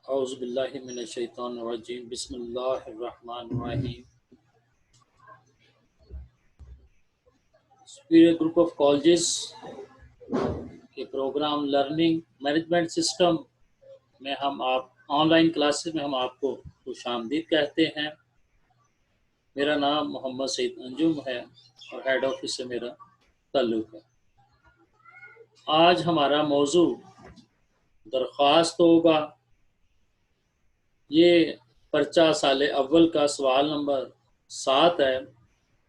اعوذ باللہ من الشیطان الرجیم بسم اللہ الرحمن الرحیم سپیریئر گروپ آف کالجز کے پروگرام لرننگ مینجمنٹ سسٹم میں آن لائن کلاسز میں ہم آپ کو خوش آمدید کہتے ہیں۔ میرا نام محمد سعید انجم ہے اور ہیڈ آفس سے میرا تعلق ہے۔ آج ہمارا موضوع درخواست ہوگا۔ یہ پرچہ سال اول کا سوال نمبر 7 ہے،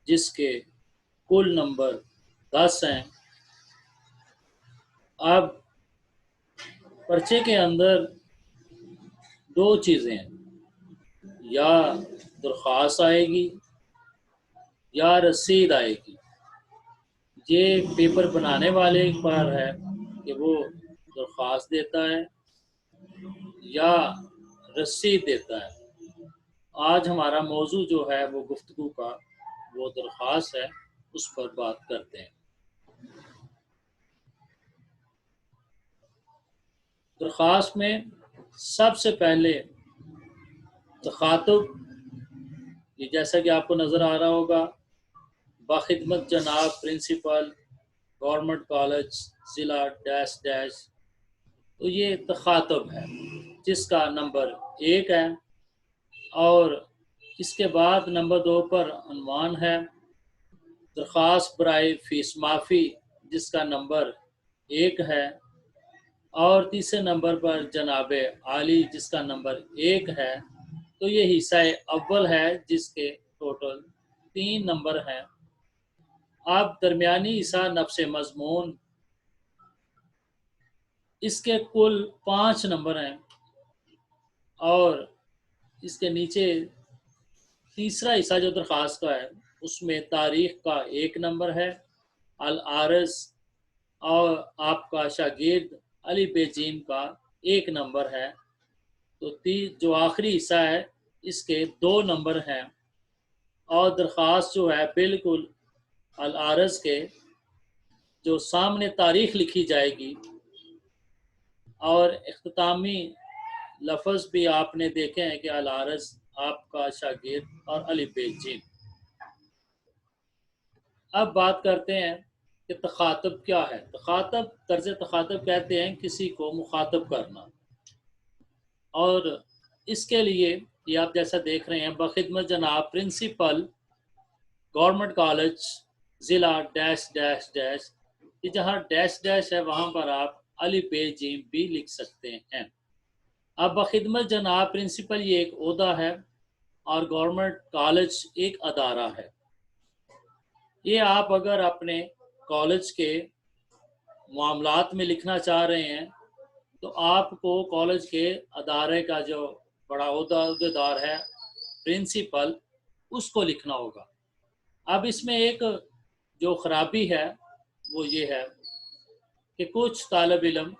جس کے کل نمبر 10 ہیں۔ اب پرچے کے اندر دو چیزیں ہیں، یا درخواست آئے گی یا رسید آئے گی۔ یہ پیپر بنانے والے پر ہے کہ وہ درخواست دیتا ہے یا رسید دیتا ہے۔ آج ہمارا موضوع جو ہے وہ گفتگو کا وہ درخواست ہے، اس پر بات کرتے ہیں۔ درخواست میں سب سے پہلے تخاطب، یہ جیسا کہ آپ کو نظر آ رہا ہوگا، بخدمت جناب پرنسپل گورنمنٹ کالج ضلع ڈیش ڈیش، تو یہ تخاطب ہے جس کا نمبر 1 ہے، اور اس کے بعد نمبر 2 پر عنوان ہے درخواست برائے فیس معافی، جس کا نمبر 1 ہے، اور تیسرے نمبر پر جناب عالی، جس کا نمبر 1 ہے۔ تو یہ حصہ اول ہے جس کے ٹوٹل 3 نمبر ہیں۔ اب درمیانی حصہ نفس مضمون، اس کے کل 5 نمبر ہیں، اور اس کے نیچے تیسرا حصہ جو درخواست کا ہے اس میں تاریخ کا 1 نمبر ہے، العارض اور آپ کا شاگرد علی بے جیم کا 1 نمبر ہے۔ تو جو آخری حصہ ہے اس کے 2 نمبر ہیں، اور درخواست جو ہے بالکل العارض کے جو سامنے تاریخ لکھی جائے گی، اور اختتامی لفظ بھی آپ نے دیکھے ہیں کہ العارض آپ کا شاگرد اور علی بے جیم۔ اب بات کرتے ہیں کہ تخاطب کیا ہے۔ تخاطب، طرز تخاطب کہتے ہیں کسی کو مخاطب کرنا، اور اس کے لیے یہ آپ جیسا دیکھ رہے ہیں، بخدمت جناب پرنسپل گورنمنٹ کالج ضلع ڈیش ڈیش ڈیش، یہ جہاں ڈیش ڈیش ہے وہاں پر آپ علی بے جیم بھی لکھ سکتے ہیں۔ اب بخدمت جناب پرنسپل یہ ایک عہدہ ہے، اور گورنمنٹ کالج ایک ادارہ ہے۔ یہ آپ اگر اپنے کالج کے معاملات میں لکھنا چاہ رہے ہیں تو آپ کو کالج کے ادارے کا جو بڑا عہدیدار ہے پرنسپل، اس کو لکھنا ہوگا۔ اب اس میں ایک جو خرابی ہے وہ یہ ہے کہ کچھ طالب علم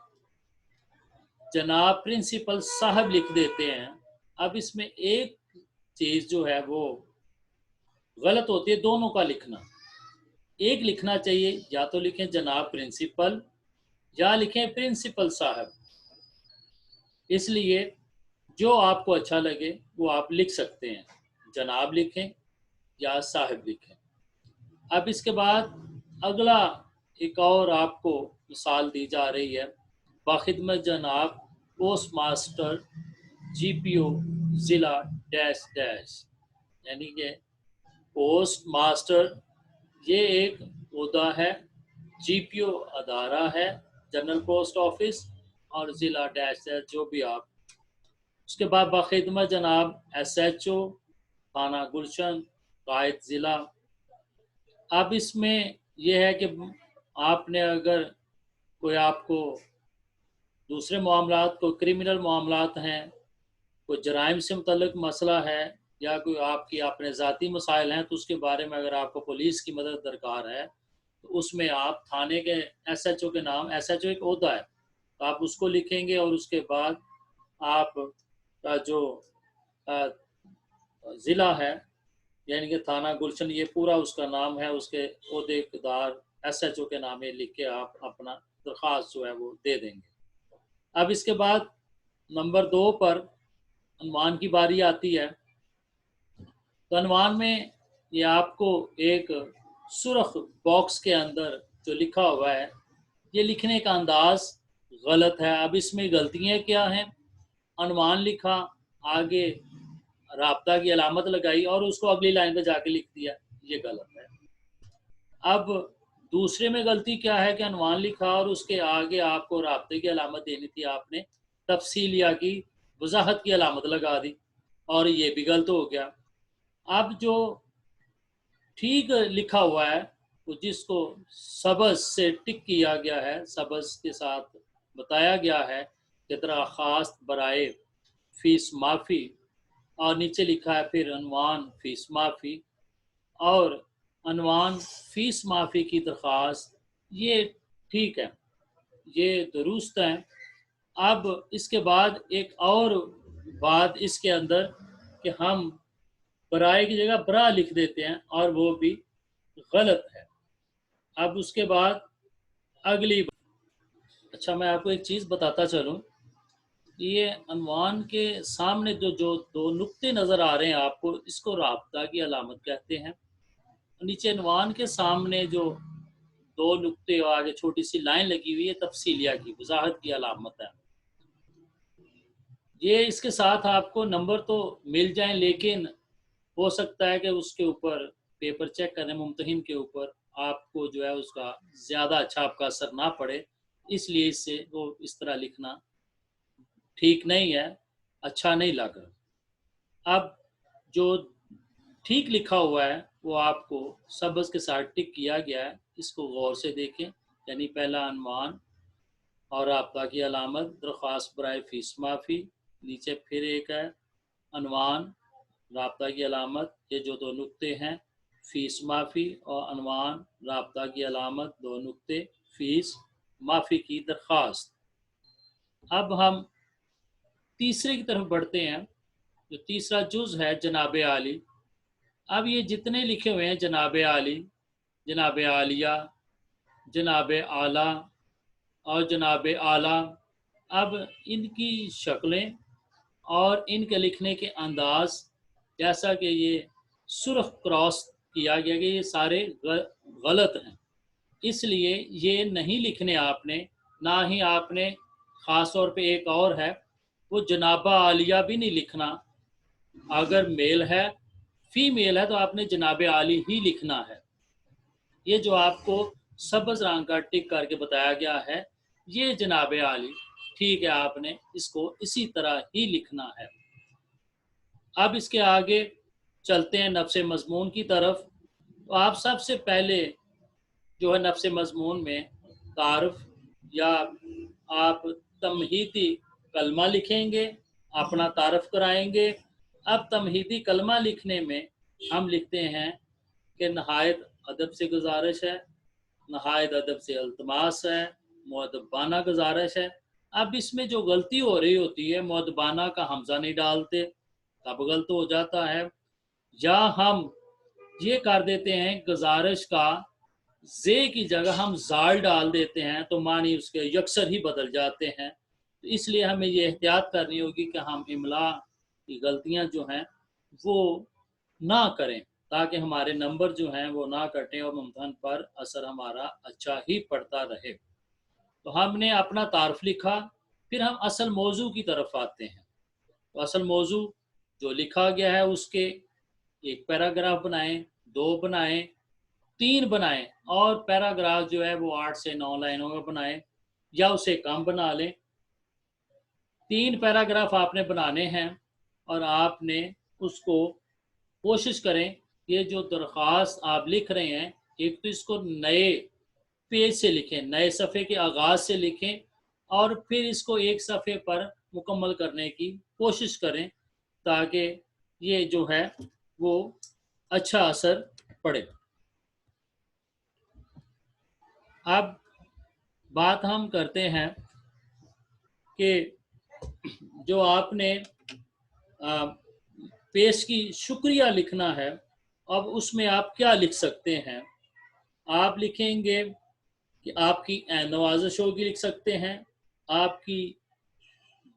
جناب پرنسپل صاحب لکھ دیتے ہیں۔ اب اس میں ایک چیز جو ہے وہ غلط ہوتی ہے، دونوں کا لکھنا۔ ایک لکھنا چاہیے، یا تو لکھیں جناب پرنسپل یا لکھیں پرنسپل صاحب۔ اس لیے جو آپ کو اچھا لگے وہ آپ لکھ سکتے ہیں، جناب لکھیں یا صاحب لکھیں۔ اب اس کے بعد اگلا ایک اور آپ کو مثال دی جا رہی ہے، باخدمت جناب پوسٹ ماسٹر جی پی او ضلع ڈیش ڈیش، یعنی کہ پوسٹ ماسٹر یہ ایک عہدہ ہے، جی پی او ادارہ ہے، جنرل پوسٹ آفس، اور ضلع ڈیش ڈیش جو بھی آپ۔ اس کے بعد باخدمت جناب ایس ایچ او تھانہ گلشن قائد ضلع۔ اب اس میں یہ ہے کہ آپ نے اگر کوئی آپ کو دوسرے معاملات، کو کرمنل معاملات ہیں، کوئی جرائم سے متعلق مسئلہ ہے، یا کوئی آپ کی اپنے ذاتی مسائل ہیں، تو اس کے بارے میں اگر آپ کو پولیس کی مدد درکار ہے تو اس میں آپ تھانے کے ایس ایچ او کے نام، ایس ایچ او ایک عہدہ ہے تو آپ اس کو لکھیں گے، اور اس کے بعد آپ کا جو ضلع ہے یعنی کہ تھانہ گلشن، یہ پورا اس کا نام ہے، اس کے عہدے دار ایس ایچ او کے نام لکھ کے آپ اپنا درخواست جو ہے وہ دے دیں گے۔ اب اس کے بعد नंबर 2 पर अनवान की बारी आती है। तो अनवान में ये आपको एक सुर्ख बॉक्स के अंदर जो लिखा हुआ है, ये लिखने का अंदाज गलत है। अब इसमें गलतियां क्या हैं? अनवान लिखा, आगे राब्ता की अलामत लगाई और उसको अगली लाइन पे जाके लिख दिया, ये गलत है। अब दूसरे में गलती क्या है कि अनवान लिखा और उसके आगे आपको राब्ते की अलामत देनी थी, आपने तफसीलिया की वजाहत की अलामत लगा दी और ये भी गलत हो गया। अब जो ठीक लिखा हुआ है, वो जिसको सबस से टिक किया गया है, सबस के साथ बताया गया है कि दरख्वास्त बराए फीस माफ़ी, और नीचे लिखा है फिर अनवान फीस माफ़ी और अनवान फीस माफ़ी की दरख्वास्त, ये ठीक है, ये दुरुस्त है। अब इसके बाद एक और बात इसके अंदर कि हम बराए की जगह बरा लिख देते हैं और वो भी गलत है। अब उसके बाद अगली, अच्छा मैं आपको एक चीज़ बताता चलूँ, ये अनवान के सामने जो जो दो नुक्ते नज़र आ रहे हैं आपको, इसको राब्ता की अलामत कहते हैं। नीचे अनवान के सामने जो दो नुक्ते और आगे छोटी सी लाइन लगी हुई है, तफसीलिया की वजाहत की अलामत है। ये इसके साथ आपको नंबर तो मिल जाएं, लेकिन हो सकता है कि उसके ऊपर पेपर चेक करने मुमतहिन के ऊपर आपको जो है उसका ज़्यादा अच्छा आपका असर ना पड़े, इसलिए इससे वो इस तरह लिखना ठीक नहीं है, अच्छा नहीं लगा। अब जो ठीक लिखा हुआ है वो आपको सबस के साथ टिक किया गया है, इसको गौर से देखें। यानी पहला अनवान और आपका की अलामत दरख्वास्त बराए फीस माफ़ी, नीचे फिर एक है अनवान राब्ता की अलामत, ये जो दो नुक्ते हैं फ़ीस माफ़ी, और अनवान राब्ता की अलामत दो नुक्ते फ़ीस माफ़ी की दरख्वास्त। अब हम तीसरे की तरफ बढ़ते हैं। जो तीसरा जुज़ है जनाब आली। अब ये जितने लिखे हुए हैं जनाब आली, जनाब आलिया, जनाब आला और जनाब आला, अब इनकी शक्लें और इनके लिखने के अंदाज, जैसा कि ये सुर्ख क्रॉस किया गया कि ये सारे गलत हैं, इसलिए ये नहीं लिखने आपने। ना ही आपने ख़ास तौर पे एक और है, वो जनाबा आलिया भी नहीं लिखना। अगर मेल है, फीमेल है, तो आपने जनाब आली ही लिखना है। ये जो आपको सब्ज़ रंग का टिक करके बताया गया है, ये जनाब आली ठीक है, आपने इसको इसी तरह ही लिखना है। अब इसके आगे चलते हैं नफ्स मज़मून की तरफ। तो आप सबसे पहले जो है नफ्स मज़मून में तारुफ या आप तमहीदी कलमा लिखेंगे, अपना तारुफ कराएंगे। अब तमहीदी कलमा लिखने में हम लिखते हैं कि नहायत अदब से गुजारिश है, नहायत अदब से अल्तमास है, मुअद्दबाना गुजारिश है। अब इसमें जो गलती हो रही होती है, मुअद्दबाना का हमज़ा नहीं डालते, तब गलत हो जाता है। या हम ये कर देते हैं गुजारिश का जे की जगह हम जाल डाल देते हैं, तो मानी उसके यक्सर ही बदल जाते हैं। तो इसलिए हमें ये एहतियात करनी होगी कि हम इमला की गलतियां जो हैं वो ना करें, ताकि हमारे नंबर जो हैं वो ना कटें और मुमतहन पर असर हमारा अच्छा ही पड़ता रहे। तो हमने अपना तारफ़ लिखा, फिर हम असल मौजू की तरफ आते हैं। तो असल मौजू जो लिखा गया है उसके एक पैराग्राफ बनाएं, दो बनाएं, तीन बनाएं, और पैराग्राफ जो है वो 8 से 9 लाइनों में बनाएं या उसे कम बना लें। 3 पैराग्राफ आपने बनाने हैं और आपने उसको कोशिश करें, ये जो दरख्वास्त आप लिख रहे हैं, एक तो इसको नए पेज से लिखें, नए सफ़े के आगाज़ से लिखें और फिर इसको एक सफ़े पर मुकम्मल करने की कोशिश करें, ताकि ये जो है वो अच्छा असर पड़े। अब बात हम करते हैं कि जो आपने पेश की शुक्रिया लिखना है, अब उसमें आप क्या लिख सकते हैं? आप लिखेंगे कि आपकी नवाज़िश होगी, लिख सकते हैं, आपकी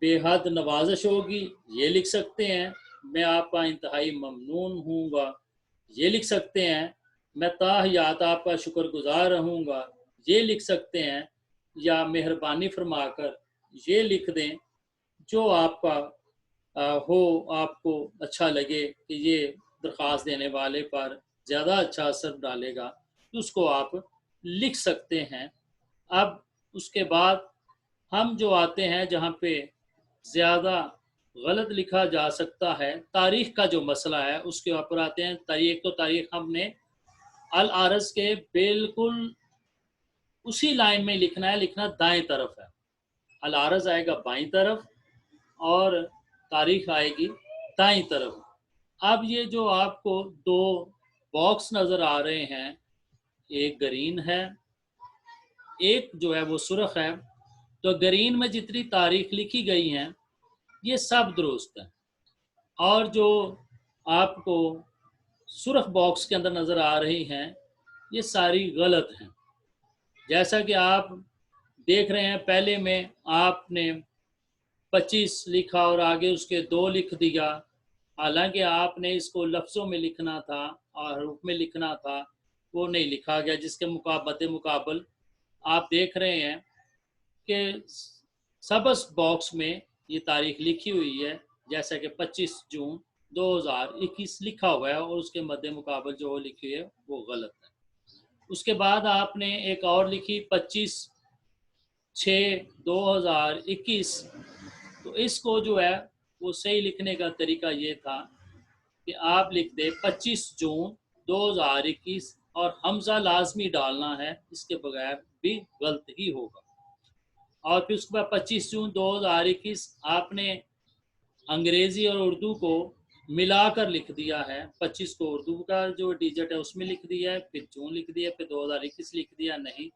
बेहद नवाजिश होगी, ये लिख सकते हैं। मैं आपका इंतहाई ममनून हूँगा, ये लिख सकते हैं। मैं ताहियात आपका शुक्रगुजार रहूँगा, ये लिख सकते हैं। या मेहरबानी फरमाकर ये लिख दें, जो आपका हो, आपको अच्छा लगे कि ये दरख्वास्त देने वाले पर ज़्यादा अच्छा असर डालेगा, तो उसको आप लिख सकते हैं। अब उसके बाद हम जो आते हैं जहाँ पे ज़्यादा गलत लिखा जा सकता है, तारीख़ का जो मसला है उसके ऊपर आते हैं। तारीख़ तो तारीख़ हमने अल आरज़ के बिल्कुल उसी लाइन में लिखना है, लिखना दाएं तरफ है। अल आरज़ आएगा बाईं तरफ और तारीख़ आएगी दाईं तरफ। अब ये जो आपको दो बॉक्स नज़र आ रहे हैं, एक ग्रीन है, एक जो है वो सुर्ख है। तो ग्रीन में जितनी तारीख लिखी गई हैं ये सब दुरुस्त है, और जो आपको सुर्ख बॉक्स के अंदर नज़र आ रही हैं ये सारी गलत हैं। जैसा कि आप देख रहे हैं, पहले में आपने 25 लिखा और आगे उसके 2 लिख दिया, हालांकि आपने इसको लफ्ज़ों में लिखना था और हरूफ में लिखना था, वो नहीं लिखा गया, जिसके मुकाबल आप देख रहे हैं कि सबस बॉक्स में ये तारीख लिखी हुई है, जैसा कि 25 जून 2021 लिखा हुआ है, और उसके मद्दे मुकाबल जो लिखी है वो गलत है। उसके बाद आपने एक और लिखी 25/6/2021, तो इसको जो है वो सही लिखने का तरीका ये था कि आप लिख दे 25 जून 2021 और हमज़ा लाजमी डालना है, इसके बगैर भी गलत ही होगा। और फिर उसके बाद 25 जून 2021 आपने अंग्रेज़ी और उर्दू को मिलाकर लिख दिया है। 25 को उर्दू का जो डिजिट है उसमें लिख दिया है, फिर जून लिख दिया, फिर 2021 लिख दिया। नहीं,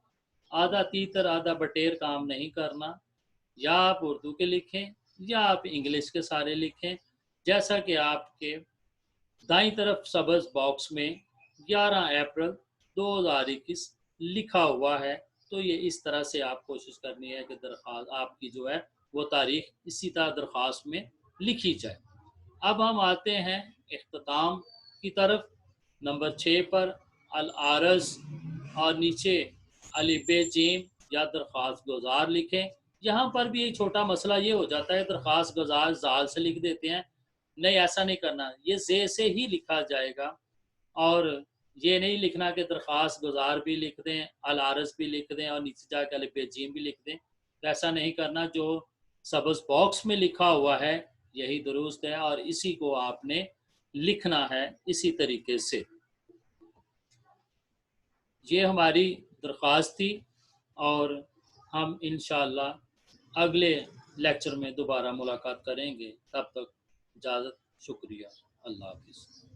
आधा तीतर आधा बटेर काम नहीं करना। या आप उर्दू के लिखें या आप इंग्लिश के सारे लिखें। जैसा कि आपके दाईं तरफ सब्ज़ बॉक्स में 11 अप्रैल 2021 लिखा हुआ है, तो ये इस तरह से आप कोशिश करनी है कि दरख्वास्त आपकी जो है वो तारीख इसी तरह दरख्वास्त में लिखी जाए। अब हम आते हैं इख्तिताम की तरफ। नंबर 6 पर अल आरज़ और नीचे अलिफ जीम या दरख्वास्त गुज़ार लिखें। यहाँ पर भी एक छोटा मसला ये हो जाता है, दरख्वास्त गुज़ार ज़ाल से लिख देते हैं। नहीं, ऐसा नहीं करना, ये ज़े से ही लिखा जाएगा, और ये नहीं लिखना कि दरख्वास्त गुज़ार भी लिख दें, अल आरज़ भी लिख दें और नीचे जाकर अलिफ जीम भी लिख दें। तो ऐसा नहीं करना, जो सब्ज़ बॉक्स में लिखा हुआ है यही दुरुस्त है, और इसी को आपने लिखना है इसी तरीके से। ये हमारी दरख्वास्त थी, और हम इंशाअल्लाह अगले लेक्चर में दोबारा मुलाकात करेंगे। तब तक इजाज़त, शुक्रिया, अल्लाह हाफ़िज़।